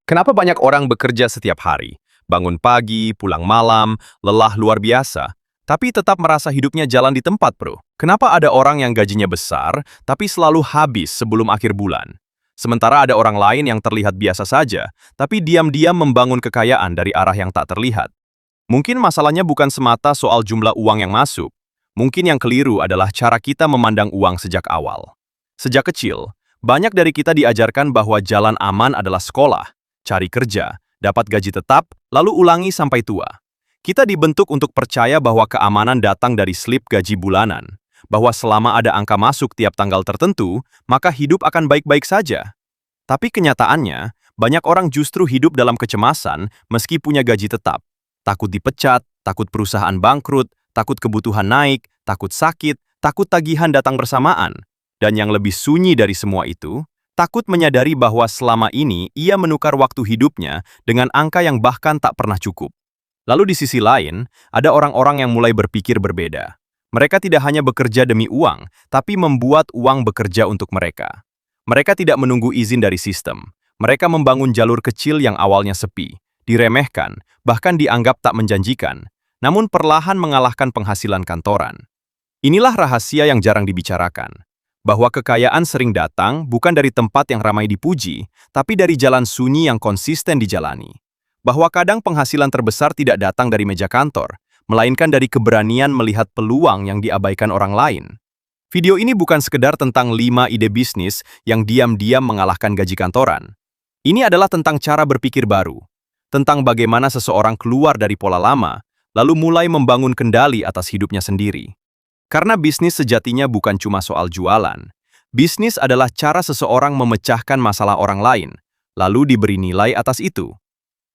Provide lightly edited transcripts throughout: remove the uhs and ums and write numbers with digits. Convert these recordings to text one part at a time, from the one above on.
Kenapa banyak orang bekerja setiap hari? Bangun pagi, pulang malam, lelah luar biasa. Tapi tetap merasa hidupnya jalan di tempat, bro. Kenapa ada orang yang gajinya besar, tapi selalu habis sebelum akhir bulan? Sementara ada orang lain yang terlihat biasa saja, tapi diam-diam membangun kekayaan dari arah yang tak terlihat. Mungkin masalahnya bukan semata soal jumlah uang yang masuk. Mungkin yang keliru adalah cara kita memandang uang sejak awal. Sejak kecil, banyak dari kita diajarkan bahwa jalan aman adalah sekolah, cari kerja, dapat gaji tetap, lalu ulangi sampai tua. Kita dibentuk untuk percaya bahwa keamanan datang dari slip gaji bulanan, bahwa selama ada angka masuk tiap tanggal tertentu, maka hidup akan baik-baik saja. Tapi kenyataannya, banyak orang justru hidup dalam kecemasan meski punya gaji tetap. Takut dipecat, takut perusahaan bangkrut, takut kebutuhan naik, takut sakit, takut tagihan datang bersamaan. Dan yang lebih sunyi dari semua itu, takut menyadari bahwa selama ini ia menukar waktu hidupnya dengan angka yang bahkan tak pernah cukup. Lalu di sisi lain, ada orang-orang yang mulai berpikir berbeda. Mereka tidak hanya bekerja demi uang, tapi membuat uang bekerja untuk mereka. Mereka tidak menunggu izin dari sistem. Mereka membangun jalur kecil yang awalnya sepi, diremehkan, bahkan dianggap tak menjanjikan, namun perlahan mengalahkan penghasilan kantoran. Inilah rahasia yang jarang dibicarakan. Bahwa kekayaan sering datang bukan dari tempat yang ramai dipuji, tapi dari jalan sunyi yang konsisten dijalani. Bahwa kadang penghasilan terbesar tidak datang dari meja kantor, melainkan dari keberanian melihat peluang yang diabaikan orang lain. Video ini bukan sekedar tentang 5 ide bisnis yang diam-diam mengalahkan gaji kantoran. Ini adalah tentang cara berpikir baru, tentang bagaimana seseorang keluar dari pola lama, lalu mulai membangun kendali atas hidupnya sendiri. Karena bisnis sejatinya bukan cuma soal jualan. Bisnis adalah cara seseorang memecahkan masalah orang lain, lalu diberi nilai atas itu.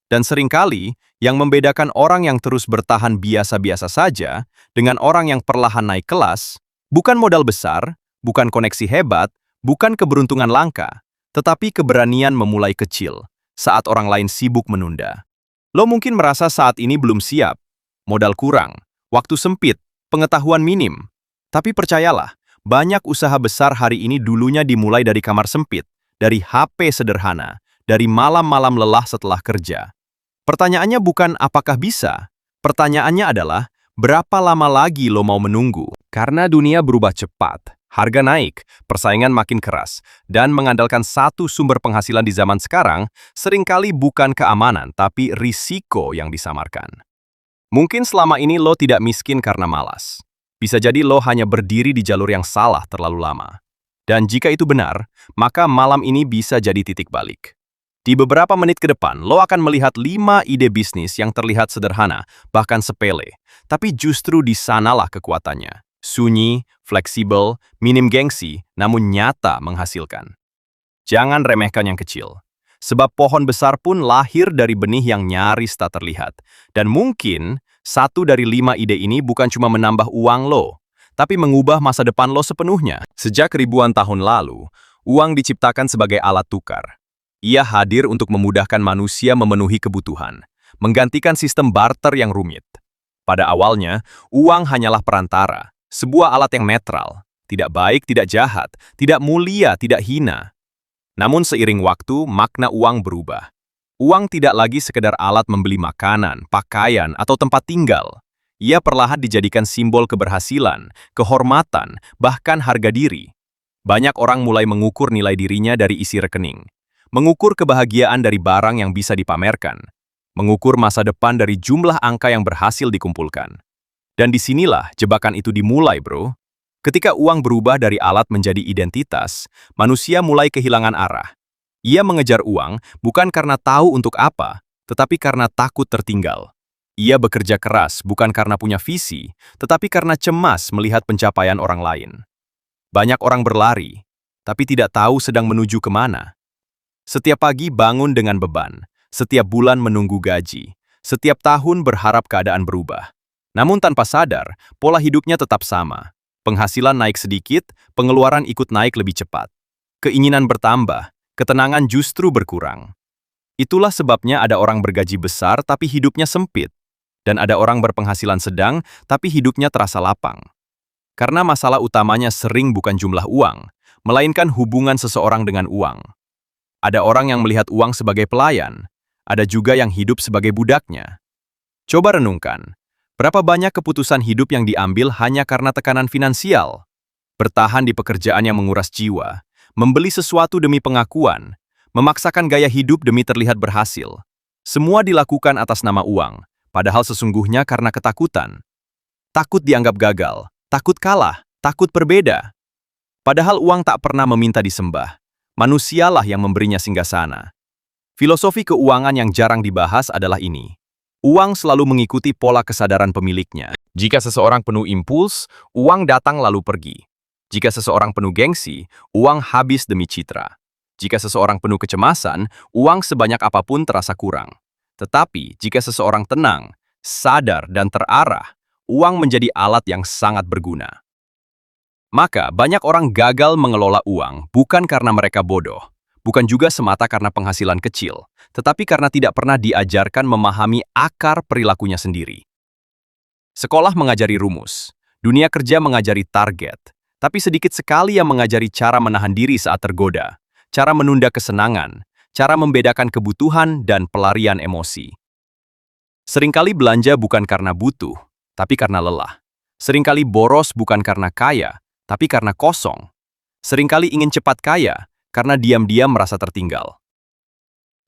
Dan seringkali, yang membedakan orang yang terus bertahan biasa-biasa saja dengan orang yang perlahan naik kelas, bukan modal besar, bukan koneksi hebat, bukan keberuntungan langka, tetapi keberanian memulai kecil saat orang lain sibuk menunda. Lo mungkin merasa saat ini belum siap, modal kurang, waktu sempit, pengetahuan minim. Tapi percayalah, banyak usaha besar hari ini dulunya dimulai dari kamar sempit, dari HP sederhana, dari malam-malam lelah setelah kerja. Pertanyaannya bukan apakah bisa, pertanyaannya adalah berapa lama lagi lo mau menunggu? Karena dunia berubah cepat, harga naik, persaingan makin keras, dan mengandalkan satu sumber penghasilan di zaman sekarang seringkali bukan keamanan tapi risiko yang disamarkan. Mungkin selama ini lo tidak miskin karena malas. Bisa jadi lo hanya berdiri di jalur yang salah terlalu lama. Dan jika itu benar, maka malam ini bisa jadi titik balik. Di beberapa menit ke depan, lo akan melihat 5 ide bisnis yang terlihat sederhana, bahkan sepele. Tapi justru di sanalah kekuatannya. Sunyi, fleksibel, minim gengsi, namun nyata menghasilkan. Jangan remehkan yang kecil. Sebab pohon besar pun lahir dari benih yang nyaris tak terlihat. Dan mungkin, 1 dari 5 ide ini bukan cuma menambah uang lo, tapi mengubah masa depan lo sepenuhnya. Sejak ribuan tahun lalu, uang diciptakan sebagai alat tukar. Ia hadir untuk memudahkan manusia memenuhi kebutuhan, menggantikan sistem barter yang rumit. Pada awalnya, uang hanyalah perantara, sebuah alat yang netral, tidak baik, tidak jahat, tidak mulia, tidak hina. Namun seiring waktu, makna uang berubah. Uang tidak lagi sekedar alat membeli makanan, pakaian, atau tempat tinggal. Ia perlahan dijadikan simbol keberhasilan, kehormatan, bahkan harga diri. Banyak orang mulai mengukur nilai dirinya dari isi rekening. Mengukur kebahagiaan dari barang yang bisa dipamerkan. Mengukur masa depan dari jumlah angka yang berhasil dikumpulkan. Dan disinilah jebakan itu dimulai, bro. Ketika uang berubah dari alat menjadi identitas, manusia mulai kehilangan arah. Ia mengejar uang bukan karena tahu untuk apa, tetapi karena takut tertinggal. Ia bekerja keras bukan karena punya visi, tetapi karena cemas melihat pencapaian orang lain. Banyak orang berlari, tapi tidak tahu sedang menuju kemana. Setiap pagi bangun dengan beban, setiap bulan menunggu gaji, setiap tahun berharap keadaan berubah. Namun tanpa sadar, pola hidupnya tetap sama. Penghasilan naik sedikit, pengeluaran ikut naik lebih cepat. Keinginan bertambah, ketenangan justru berkurang. Itulah sebabnya ada orang bergaji besar tapi hidupnya sempit. Dan ada orang berpenghasilan sedang tapi hidupnya terasa lapang. Karena masalah utamanya sering bukan jumlah uang, melainkan hubungan seseorang dengan uang. Ada orang yang melihat uang sebagai pelayan, ada juga yang hidup sebagai budaknya. Coba renungkan, berapa banyak keputusan hidup yang diambil hanya karena tekanan finansial? Bertahan di pekerjaan yang menguras jiwa, membeli sesuatu demi pengakuan, memaksakan gaya hidup demi terlihat berhasil. Semua dilakukan atas nama uang, padahal sesungguhnya karena ketakutan. Takut dianggap gagal, takut kalah, takut berbeda. Padahal uang tak pernah meminta disembah. Manusialah yang memberinya singgasana. Filosofi keuangan yang jarang dibahas adalah ini. Uang selalu mengikuti pola kesadaran pemiliknya. Jika seseorang penuh impuls, uang datang lalu pergi. Jika seseorang penuh gengsi, uang habis demi citra. Jika seseorang penuh kecemasan, uang sebanyak apapun terasa kurang. Tetapi jika seseorang tenang, sadar dan terarah, uang menjadi alat yang sangat berguna. Maka banyak orang gagal mengelola uang bukan karena mereka bodoh. Bukan juga semata karena penghasilan kecil, tetapi karena tidak pernah diajarkan memahami akar perilakunya sendiri. Sekolah mengajari rumus, dunia kerja mengajari target, tapi sedikit sekali yang mengajari cara menahan diri saat tergoda, cara menunda kesenangan, cara membedakan kebutuhan dan pelarian emosi. Seringkali belanja bukan karena butuh, tapi karena lelah. Seringkali boros bukan karena kaya, tapi karena kosong. Seringkali ingin cepat kaya, karena diam-diam merasa tertinggal.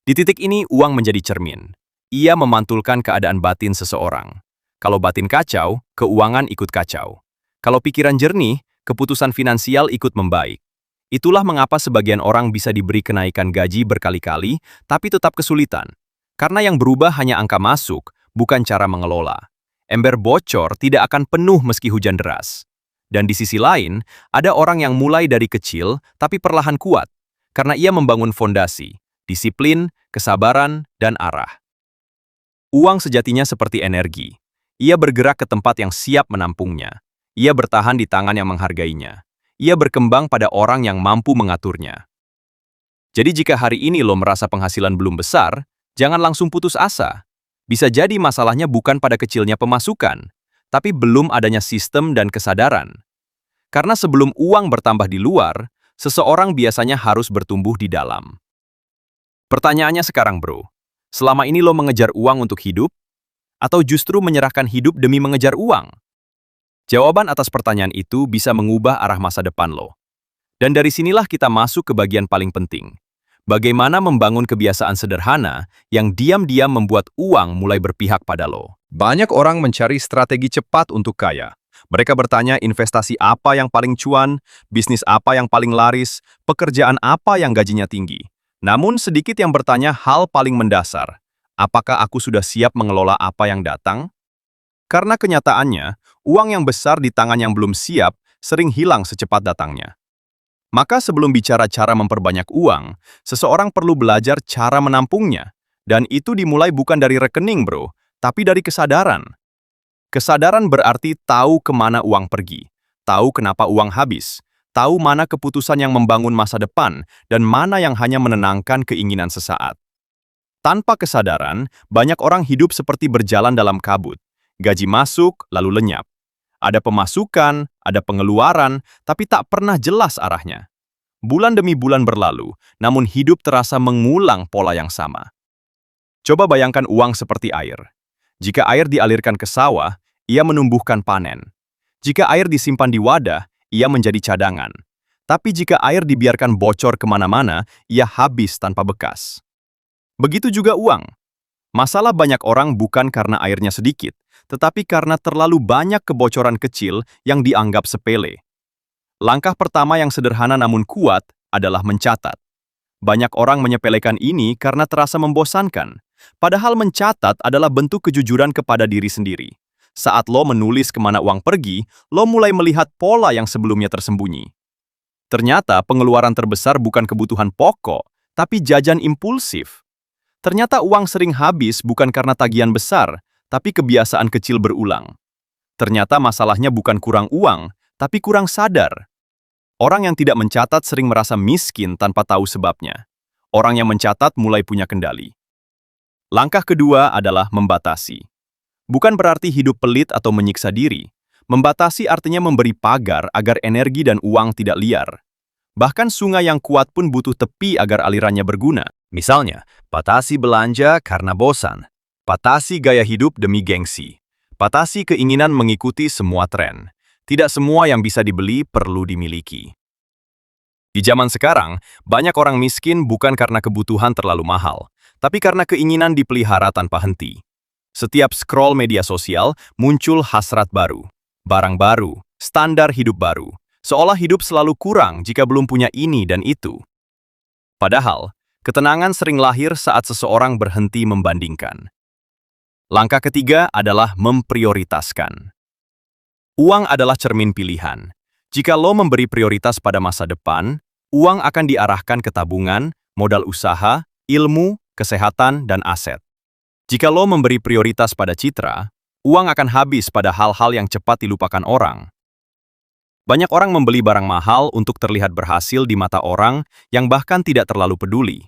Di titik ini, uang menjadi cermin. Ia memantulkan keadaan batin seseorang. Kalau batin kacau, keuangan ikut kacau. Kalau pikiran jernih, keputusan finansial ikut membaik. Itulah mengapa sebagian orang bisa diberi kenaikan gaji berkali-kali, tapi tetap kesulitan. Karena yang berubah hanya angka masuk, bukan cara mengelola. Ember bocor tidak akan penuh meski hujan deras. Dan di sisi lain, ada orang yang mulai dari kecil, tapi perlahan kuat. Karena ia membangun fondasi, disiplin, kesabaran, dan arah. Uang sejatinya seperti energi. Ia bergerak ke tempat yang siap menampungnya. Ia bertahan di tangan yang menghargainya. Ia berkembang pada orang yang mampu mengaturnya. Jadi jika hari ini lo merasa penghasilan belum besar, jangan langsung putus asa. Bisa jadi masalahnya bukan pada kecilnya pemasukan, tapi belum adanya sistem dan kesadaran. Karena sebelum uang bertambah di luar, seseorang biasanya harus bertumbuh di dalam. Pertanyaannya sekarang bro, selama ini lo mengejar uang untuk hidup? Atau justru menyerahkan hidup demi mengejar uang? Jawaban atas pertanyaan itu bisa mengubah arah masa depan lo. Dan dari sinilah kita masuk ke bagian paling penting. Bagaimana membangun kebiasaan sederhana yang diam-diam membuat uang mulai berpihak pada lo. Banyak orang mencari strategi cepat untuk kaya. Mereka bertanya investasi apa yang paling cuan, bisnis apa yang paling laris, pekerjaan apa yang gajinya tinggi. Namun sedikit yang bertanya hal paling mendasar. Apakah aku sudah siap mengelola apa yang datang? Karena kenyataannya, uang yang besar di tangan yang belum siap sering hilang secepat datangnya. Maka sebelum bicara cara memperbanyak uang, seseorang perlu belajar cara menampungnya. Dan itu dimulai bukan dari rekening bro, tapi dari kesadaran. Kesadaran berarti tahu kemana uang pergi, tahu kenapa uang habis, tahu mana keputusan yang membangun masa depan, dan mana yang hanya menenangkan keinginan sesaat. Tanpa kesadaran, banyak orang hidup seperti berjalan dalam kabut. Gaji masuk, lalu lenyap. Ada pemasukan, ada pengeluaran, tapi tak pernah jelas arahnya. Bulan demi bulan berlalu, namun hidup terasa mengulang pola yang sama. Coba bayangkan uang seperti air. Jika air dialirkan ke sawah, ia menumbuhkan panen. Jika air disimpan di wadah, ia menjadi cadangan. Tapi jika air dibiarkan bocor kemana-mana, ia habis tanpa bekas. Begitu juga uang. Masalah banyak orang bukan karena airnya sedikit, tetapi karena terlalu banyak kebocoran kecil yang dianggap sepele. Langkah pertama yang sederhana namun kuat adalah mencatat. Banyak orang menyepelekan ini karena terasa membosankan. Padahal mencatat adalah bentuk kejujuran kepada diri sendiri. Saat lo menulis kemana uang pergi, lo mulai melihat pola yang sebelumnya tersembunyi. Ternyata pengeluaran terbesar bukan kebutuhan pokok, tapi jajan impulsif. Ternyata uang sering habis bukan karena tagihan besar, tapi kebiasaan kecil berulang. Ternyata masalahnya bukan kurang uang, tapi kurang sadar. Orang yang tidak mencatat sering merasa miskin tanpa tahu sebabnya. Orang yang mencatat mulai punya kendali. Langkah kedua adalah membatasi. Bukan berarti hidup pelit atau menyiksa diri. Membatasi artinya memberi pagar agar energi dan uang tidak liar. Bahkan sungai yang kuat pun butuh tepi agar alirannya berguna. Misalnya, batasi belanja karena bosan, batasi gaya hidup demi gengsi, batasi keinginan mengikuti semua tren. Tidak semua yang bisa dibeli perlu dimiliki. Di zaman sekarang, banyak orang miskin bukan karena kebutuhan terlalu mahal, tapi karena keinginan dipelihara tanpa henti. Setiap scroll media sosial muncul hasrat baru, barang baru, standar hidup baru, seolah hidup selalu kurang jika belum punya ini dan itu. Padahal, ketenangan sering lahir saat seseorang berhenti membandingkan. Langkah ketiga adalah memprioritaskan. Uang adalah cermin pilihan. Jika lo memberi prioritas pada masa depan, uang akan diarahkan ke tabungan, modal usaha, ilmu, kesehatan, dan aset. Jika lo memberi prioritas pada citra, uang akan habis pada hal-hal yang cepat dilupakan orang. Banyak orang membeli barang mahal untuk terlihat berhasil di mata orang yang bahkan tidak terlalu peduli.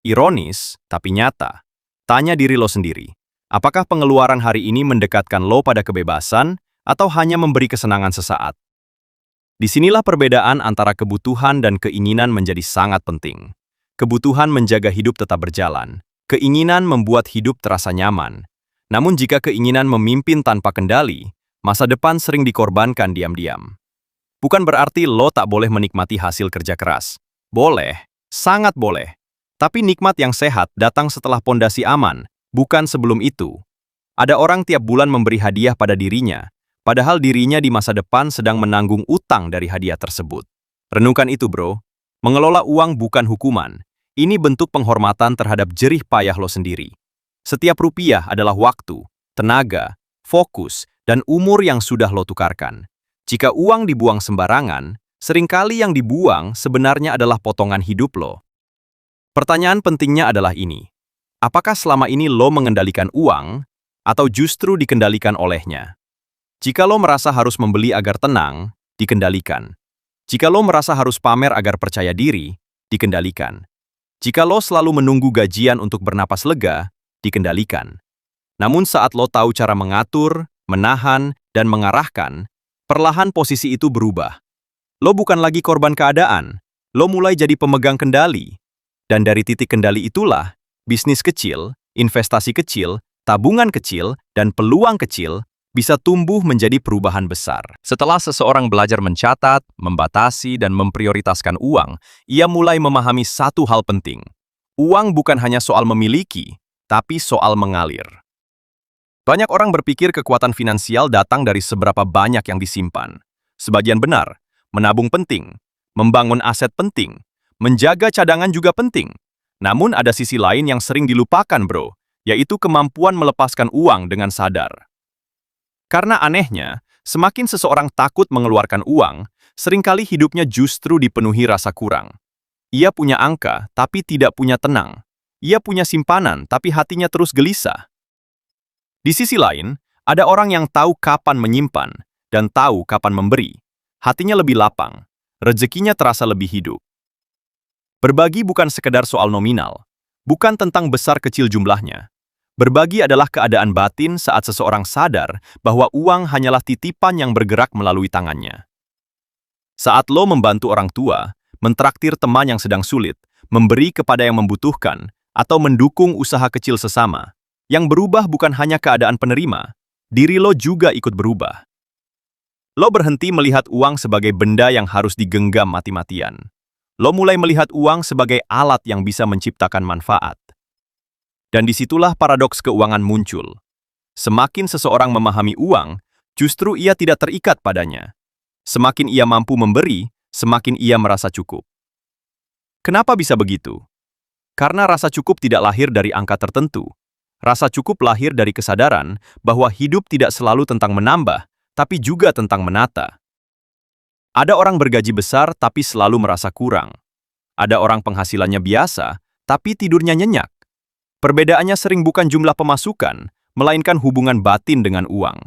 Ironis, tapi nyata. Tanya diri lo sendiri, apakah pengeluaran hari ini mendekatkan lo pada kebebasan atau hanya memberi kesenangan sesaat? Disinilah perbedaan antara kebutuhan dan keinginan menjadi sangat penting. Kebutuhan menjaga hidup tetap berjalan. Keinginan membuat hidup terasa nyaman. Namun jika keinginan memimpin tanpa kendali, masa depan sering dikorbankan diam-diam. Bukan berarti lo tak boleh menikmati hasil kerja keras. Boleh, sangat boleh. Tapi nikmat yang sehat datang setelah pondasi aman, bukan sebelum itu. Ada orang tiap bulan memberi hadiah pada dirinya, padahal dirinya di masa depan sedang menanggung utang dari hadiah tersebut. Renungkan itu, bro. Mengelola uang bukan hukuman. Ini bentuk penghormatan terhadap jerih payah lo sendiri. Setiap rupiah adalah waktu, tenaga, fokus, dan umur yang sudah lo tukarkan. Jika uang dibuang sembarangan, seringkali yang dibuang sebenarnya adalah potongan hidup lo. Pertanyaan pentingnya adalah ini. Apakah selama ini lo mengendalikan uang, atau justru dikendalikan olehnya? Jika lo merasa harus membeli agar tenang, dikendalikan. Jika lo merasa harus pamer agar percaya diri, dikendalikan. Jika lo selalu menunggu gajian untuk bernapas lega, dikendalikan. Namun saat lo tahu cara mengatur, menahan, dan mengarahkan, perlahan posisi itu berubah. Lo bukan lagi korban keadaan, lo mulai jadi pemegang kendali. Dan dari titik kendali itulah, bisnis kecil, investasi kecil, tabungan kecil, dan peluang kecil bisa tumbuh menjadi perubahan besar. Setelah seseorang belajar mencatat, membatasi, dan memprioritaskan uang, ia mulai memahami satu hal penting. Uang bukan hanya soal memiliki, tapi soal mengalir. Banyak orang berpikir kekuatan finansial datang dari seberapa banyak yang disimpan. Sebagian benar, menabung penting, membangun aset penting, menjaga cadangan juga penting. Namun ada sisi lain yang sering dilupakan, bro, yaitu kemampuan melepaskan uang dengan sadar. Karena anehnya, semakin seseorang takut mengeluarkan uang, seringkali hidupnya justru dipenuhi rasa kurang. Ia punya angka, tapi tidak punya tenang. Ia punya simpanan, tapi hatinya terus gelisah. Di sisi lain, ada orang yang tahu kapan menyimpan dan tahu kapan memberi. Hatinya lebih lapang, rezekinya terasa lebih hidup. Berbagi bukan sekedar soal nominal, bukan tentang besar kecil jumlahnya. Berbagi adalah keadaan batin saat seseorang sadar bahwa uang hanyalah titipan yang bergerak melalui tangannya. Saat lo membantu orang tua, mentraktir teman yang sedang sulit, memberi kepada yang membutuhkan, atau mendukung usaha kecil sesama, yang berubah bukan hanya keadaan penerima, diri lo juga ikut berubah. Lo berhenti melihat uang sebagai benda yang harus digenggam mati-matian. Lo mulai melihat uang sebagai alat yang bisa menciptakan manfaat. Dan disitulah paradoks keuangan muncul. Semakin seseorang memahami uang, justru ia tidak terikat padanya. Semakin ia mampu memberi, semakin ia merasa cukup. Kenapa bisa begitu? Karena rasa cukup tidak lahir dari angka tertentu. Rasa cukup lahir dari kesadaran bahwa hidup tidak selalu tentang menambah, tapi juga tentang menata. Ada orang bergaji besar tapi selalu merasa kurang. Ada orang penghasilannya biasa, tapi tidurnya nyenyak. Perbedaannya sering bukan jumlah pemasukan, melainkan hubungan batin dengan uang.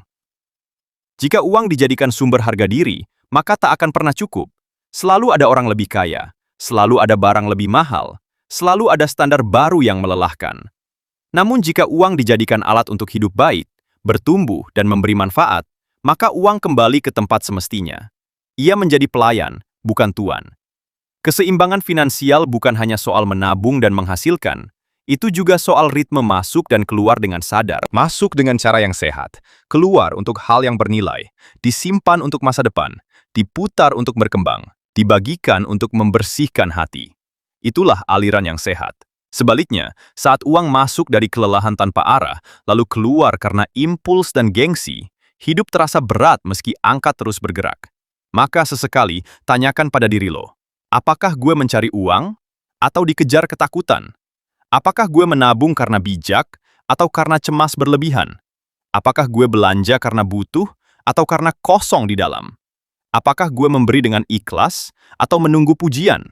Jika uang dijadikan sumber harga diri, maka tak akan pernah cukup. Selalu ada orang lebih kaya, selalu ada barang lebih mahal, selalu ada standar baru yang melelahkan. Namun jika uang dijadikan alat untuk hidup baik, bertumbuh dan memberi manfaat, maka uang kembali ke tempat semestinya. Ia menjadi pelayan, bukan tuan. Keseimbangan finansial bukan hanya soal menabung dan menghasilkan, itu juga soal ritme masuk dan keluar dengan sadar. Masuk dengan cara yang sehat, keluar untuk hal yang bernilai, disimpan untuk masa depan, diputar untuk berkembang, dibagikan untuk membersihkan hati. Itulah aliran yang sehat. Sebaliknya, saat uang masuk dari kelelahan tanpa arah, lalu keluar karena impuls dan gengsi, hidup terasa berat meski angka terus bergerak. Maka sesekali, tanyakan pada diri lo, apakah gue mencari uang atau dikejar ketakutan? Apakah gue menabung karena bijak atau karena cemas berlebihan? Apakah gue belanja karena butuh atau karena kosong di dalam? Apakah gue memberi dengan ikhlas atau menunggu pujian?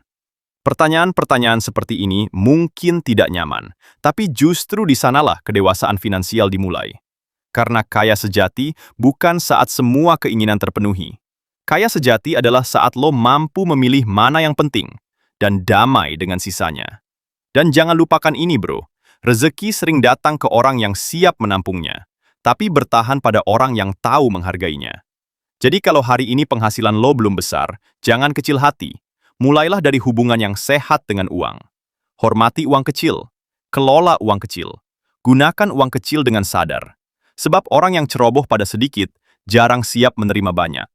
Pertanyaan-pertanyaan seperti ini mungkin tidak nyaman, tapi justru di sanalah kedewasaan finansial dimulai. Karena kaya sejati bukan saat semua keinginan terpenuhi. Kaya sejati adalah saat lo mampu memilih mana yang penting dan damai dengan sisanya. Dan jangan lupakan ini, bro. Rezeki sering datang ke orang yang siap menampungnya, tapi bertahan pada orang yang tahu menghargainya. Jadi kalau hari ini penghasilan lo belum besar, jangan kecil hati. Mulailah dari hubungan yang sehat dengan uang. Hormati uang kecil. Kelola uang kecil. Gunakan uang kecil dengan sadar. Sebab orang yang ceroboh pada sedikit, jarang siap menerima banyak.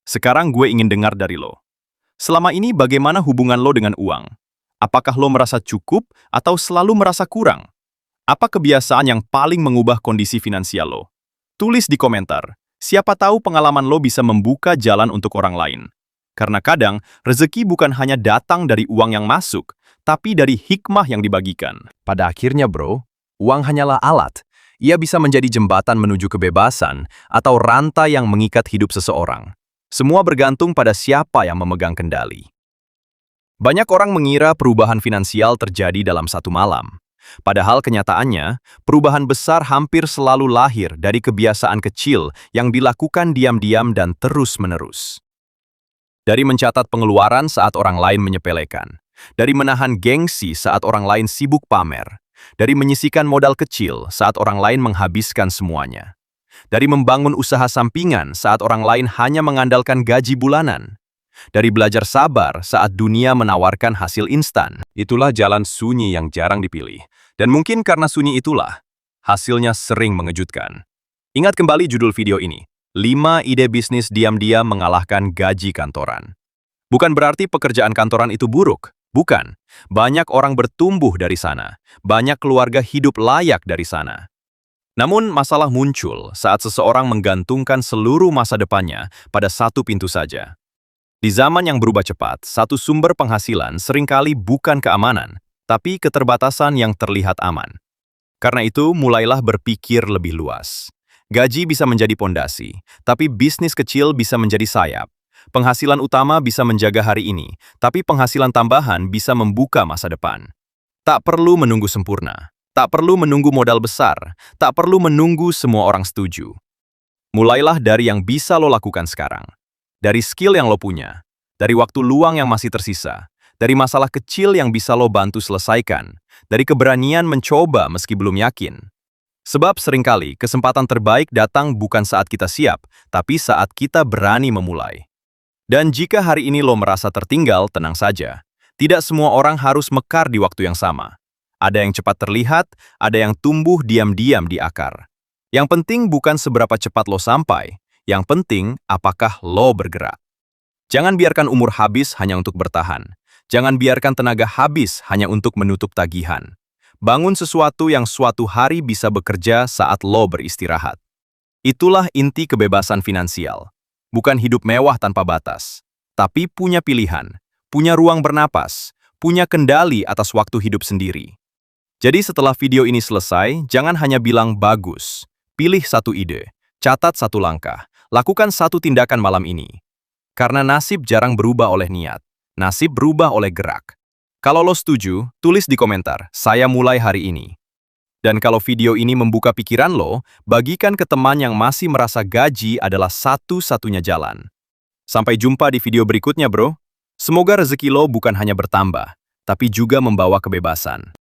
Sekarang gue ingin dengar dari lo. Selama ini bagaimana hubungan lo dengan uang? Apakah lo merasa cukup atau selalu merasa kurang? Apa kebiasaan yang paling mengubah kondisi finansial lo? Tulis di komentar. Siapa tahu pengalaman lo bisa membuka jalan untuk orang lain. Karena kadang, rezeki bukan hanya datang dari uang yang masuk, tapi dari hikmah yang dibagikan. Pada akhirnya, bro, uang hanyalah alat. Ia bisa menjadi jembatan menuju kebebasan atau rantai yang mengikat hidup seseorang. Semua bergantung pada siapa yang memegang kendali. Banyak orang mengira perubahan finansial terjadi dalam satu malam. Padahal kenyataannya, perubahan besar hampir selalu lahir dari kebiasaan kecil yang dilakukan diam-diam dan terus-menerus. Dari mencatat pengeluaran saat orang lain menyepelekan, dari menahan gengsi saat orang lain sibuk pamer, dari menyisihkan modal kecil saat orang lain menghabiskan semuanya, dari membangun usaha sampingan saat orang lain hanya mengandalkan gaji bulanan, dari belajar sabar saat dunia menawarkan hasil instan. Itulah jalan sunyi yang jarang dipilih. Dan mungkin karena sunyi itulah, hasilnya sering mengejutkan. Ingat kembali judul video ini, 5 ide bisnis diam-diam mengalahkan gaji kantoran. Bukan berarti pekerjaan kantoran itu buruk. Bukan. Banyak orang bertumbuh dari sana. Banyak keluarga hidup layak dari sana. Namun masalah muncul saat seseorang menggantungkan seluruh masa depannya pada satu pintu saja. Di zaman yang berubah cepat, satu sumber penghasilan seringkali bukan keamanan, tapi keterbatasan yang terlihat aman. Karena itu, mulailah berpikir lebih luas. Gaji bisa menjadi pondasi, tapi bisnis kecil bisa menjadi sayap. Penghasilan utama bisa menjaga hari ini, tapi penghasilan tambahan bisa membuka masa depan. Tak perlu menunggu sempurna. Tak perlu menunggu modal besar, tak perlu menunggu semua orang setuju. Mulailah dari yang bisa lo lakukan sekarang. Dari skill yang lo punya, dari waktu luang yang masih tersisa, dari masalah kecil yang bisa lo bantu selesaikan, dari keberanian mencoba meski belum yakin. Sebab seringkali kesempatan terbaik datang bukan saat kita siap, tapi saat kita berani memulai. Dan jika hari ini lo merasa tertinggal, tenang saja. Tidak semua orang harus mekar di waktu yang sama. Ada yang cepat terlihat, ada yang tumbuh diam-diam di akar. Yang penting bukan seberapa cepat lo sampai, yang penting apakah lo bergerak. Jangan biarkan umur habis hanya untuk bertahan. Jangan biarkan tenaga habis hanya untuk menutup tagihan. Bangun sesuatu yang suatu hari bisa bekerja saat lo beristirahat. Itulah inti kebebasan finansial. Bukan hidup mewah tanpa batas, tapi punya pilihan, punya ruang bernapas, punya kendali atas waktu hidup sendiri. Jadi setelah video ini selesai, jangan hanya bilang bagus. Pilih satu ide, catat satu langkah, lakukan satu tindakan malam ini. Karena nasib jarang berubah oleh niat, nasib berubah oleh gerak. Kalau lo setuju, tulis di komentar, saya mulai hari ini. Dan kalau video ini membuka pikiran lo, bagikan ke teman yang masih merasa gaji adalah satu-satunya jalan. Sampai jumpa di video berikutnya, bro. Semoga rezeki lo bukan hanya bertambah, tapi juga membawa kebebasan.